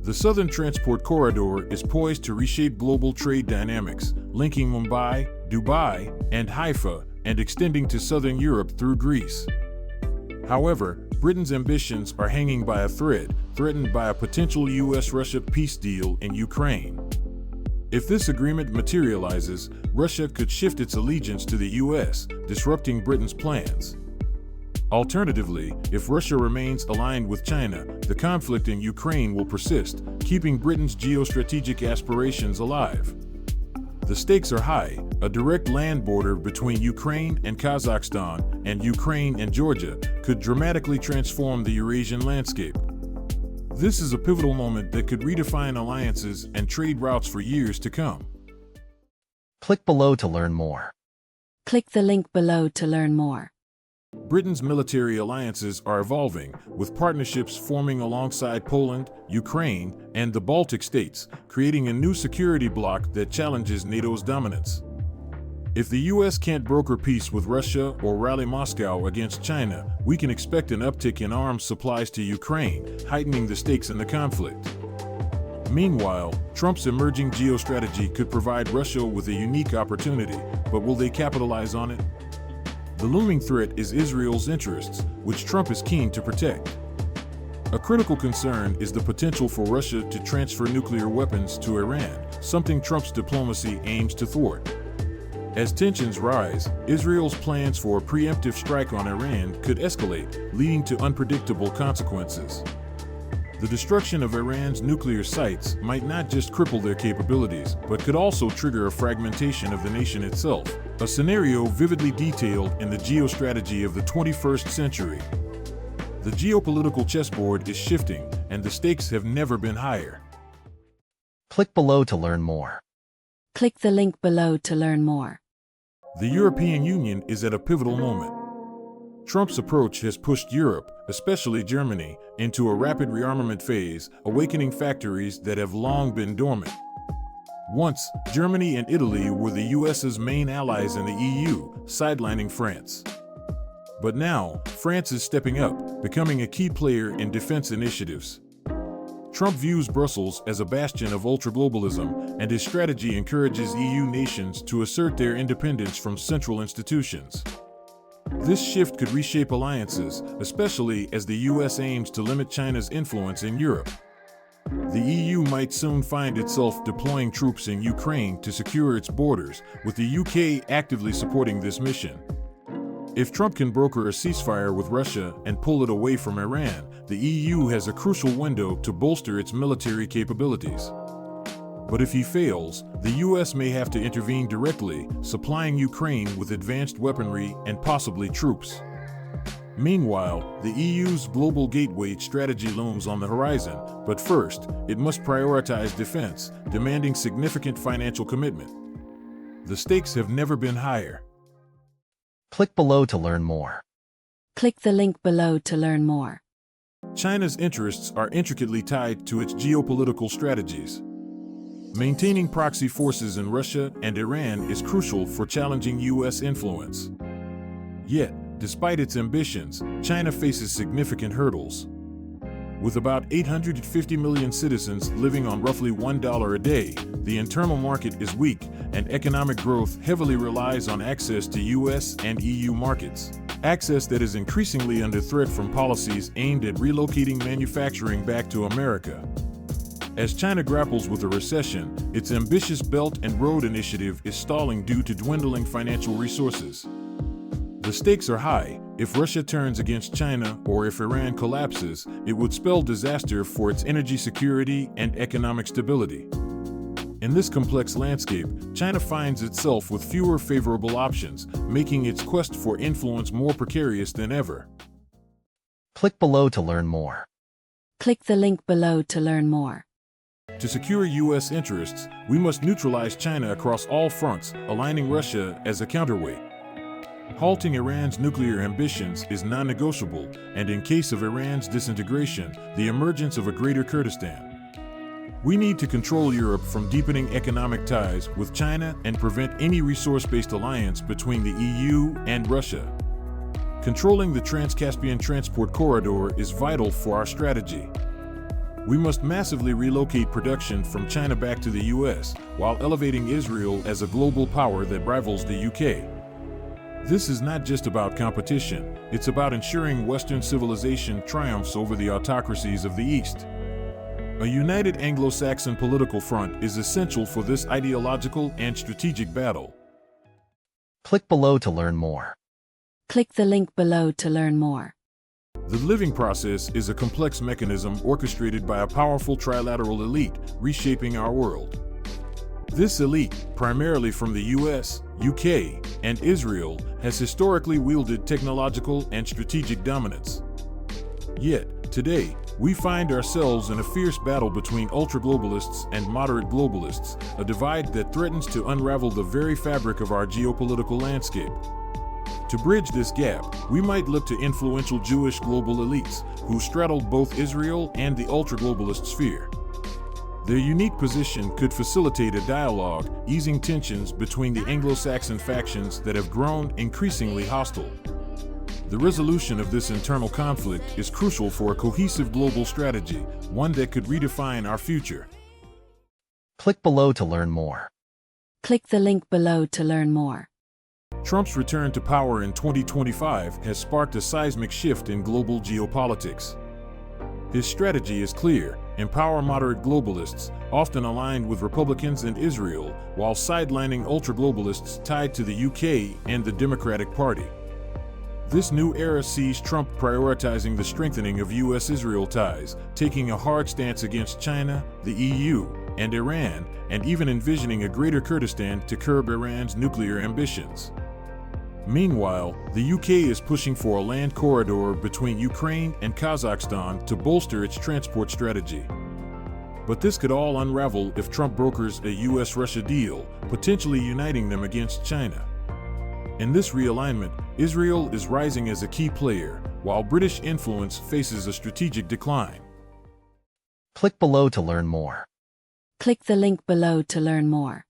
The Southern Transport Corridor is poised to reshape global trade dynamics, linking Mumbai, Dubai, and Haifa, and extending to southern Europe through Greece. However, Britain's ambitions are hanging by a thread, threatened by a potential US-Russia peace deal in Ukraine. If this agreement materializes, Russia could shift its allegiance to the US, disrupting Britain's plans. Alternatively, if Russia remains aligned with China, the conflict in Ukraine will persist, keeping Britain's geostrategic aspirations alive. The stakes are high. A direct land border between Ukraine and Kazakhstan and Ukraine and Georgia could dramatically transform the Eurasian landscape. This is a pivotal moment that could redefine alliances and trade routes for years to come. Click below to learn more. Click the link below to learn more. Britain's military alliances are evolving, with partnerships forming alongside Poland, Ukraine, and the Baltic states, creating a new security bloc that challenges NATO's dominance. If the US can't broker peace with Russia or rally Moscow against China, we can expect an uptick in arms supplies to Ukraine, heightening the stakes in the conflict. Meanwhile, Trump's emerging geostrategy could provide Russia with a unique opportunity, but will they capitalize on it? The looming threat is Israel's interests, which Trump is keen to protect. A critical concern is the potential for Russia to transfer nuclear weapons to Iran, something Trump's diplomacy aims to thwart. As tensions rise, Israel's plans for a preemptive strike on Iran could escalate, leading to unpredictable consequences. The destruction of Iran's nuclear sites might not just cripple their capabilities, but could also trigger a fragmentation of the nation itself, a scenario vividly detailed in the geostrategy of the 21st century. The geopolitical chessboard is shifting, and the stakes have never been higher. Click below to learn more. Click the link below to learn more. The European Union is at a pivotal moment. Trump's approach has pushed Europe, especially Germany, into a rapid rearmament phase, awakening factories that have long been dormant. Once, Germany and Italy were the US's main allies in the EU, sidelining France. But now, France is stepping up, becoming a key player in defense initiatives. Trump views Brussels as a bastion of ultra-globalism, and his strategy encourages EU nations to assert their independence from central institutions. This shift could reshape alliances, especially as the US aims to limit China's influence in Europe. The EU might soon find itself deploying troops in Ukraine to secure its borders, with the UK actively supporting this mission. If Trump can broker a ceasefire with Russia and pull it away from Iran, the EU has a crucial window to bolster its military capabilities. But if he fails, the US may have to intervene directly, supplying Ukraine with advanced weaponry and possibly troops. Meanwhile, the EU's global gateway strategy looms on the horizon, but first, it must prioritize defense, demanding significant financial commitment. The stakes have never been higher. Click below to learn more. Click the link below to learn more. China's interests are intricately tied to its geopolitical strategies. Maintaining proxy forces in Russia and Iran is crucial for challenging US influence. Yet, despite its ambitions, China faces significant hurdles. With about 850 million citizens living on roughly $1 a day, the internal market is weak, and economic growth heavily relies on access to US and EU markets. Access that is increasingly under threat from policies aimed at relocating manufacturing back to America. As China grapples with a recession, its ambitious Belt and Road Initiative is stalling due to dwindling financial resources. The stakes are high. If Russia turns against China or if Iran collapses, it would spell disaster for its energy security and economic stability. In this complex landscape, China finds itself with fewer favorable options, making its quest for influence more precarious than ever. Click below to learn more. Click the link below to learn more. To secure US interests, we must neutralize China across all fronts, aligning Russia as a counterweight. Halting Iran's nuclear ambitions is non-negotiable, and in case of Iran's disintegration, the emergence of a Greater Kurdistan. We need to control Europe from deepening economic ties with China and prevent any resource-based alliance between the EU and Russia. Controlling the Trans-Caspian Transport Corridor is vital for our strategy. We must massively relocate production from China back to the US, while elevating Israel as a global power that rivals the UK. This is not just about competition, it's about ensuring Western civilization triumphs over the autocracies of the East. A united Anglo-Saxon political front is essential for this ideological and strategic battle. Click below to learn more. Click the link below to learn more. The living process is a complex mechanism orchestrated by a powerful trilateral elite reshaping our world. This elite, primarily from the US, UK, and Israel, has historically wielded technological and strategic dominance. Yet, today, we find ourselves in a fierce battle between ultra-globalists and moderate globalists, a divide that threatens to unravel the very fabric of our geopolitical landscape. To bridge this gap, we might look to influential Jewish global elites who straddle both Israel and the ultra-globalist sphere. Their unique position could facilitate a dialogue, easing tensions between the Anglo-Saxon factions that have grown increasingly hostile. The resolution of this internal conflict is crucial for a cohesive global strategy, one that could redefine our future. Click below to learn more. Click the link below to learn more. Trump's return to power in 2025 has sparked a seismic shift in global geopolitics. His strategy is clear: empower moderate globalists, often aligned with Republicans and Israel, while sidelining ultra-globalists tied to the UK and the Democratic Party. This new era sees Trump prioritizing the strengthening of US-Israel ties, taking a hard stance against China, the EU, and Iran, and even envisioning a Greater Kurdistan to curb Iran's nuclear ambitions. Meanwhile, the UK is pushing for a land corridor between Ukraine and Kazakhstan to bolster its transport strategy. But this could all unravel if Trump brokers a US-Russia deal, potentially uniting them against China. In this realignment, Israel is rising as a key player, while British influence faces a strategic decline. Click below to learn more. Click the link below to learn more.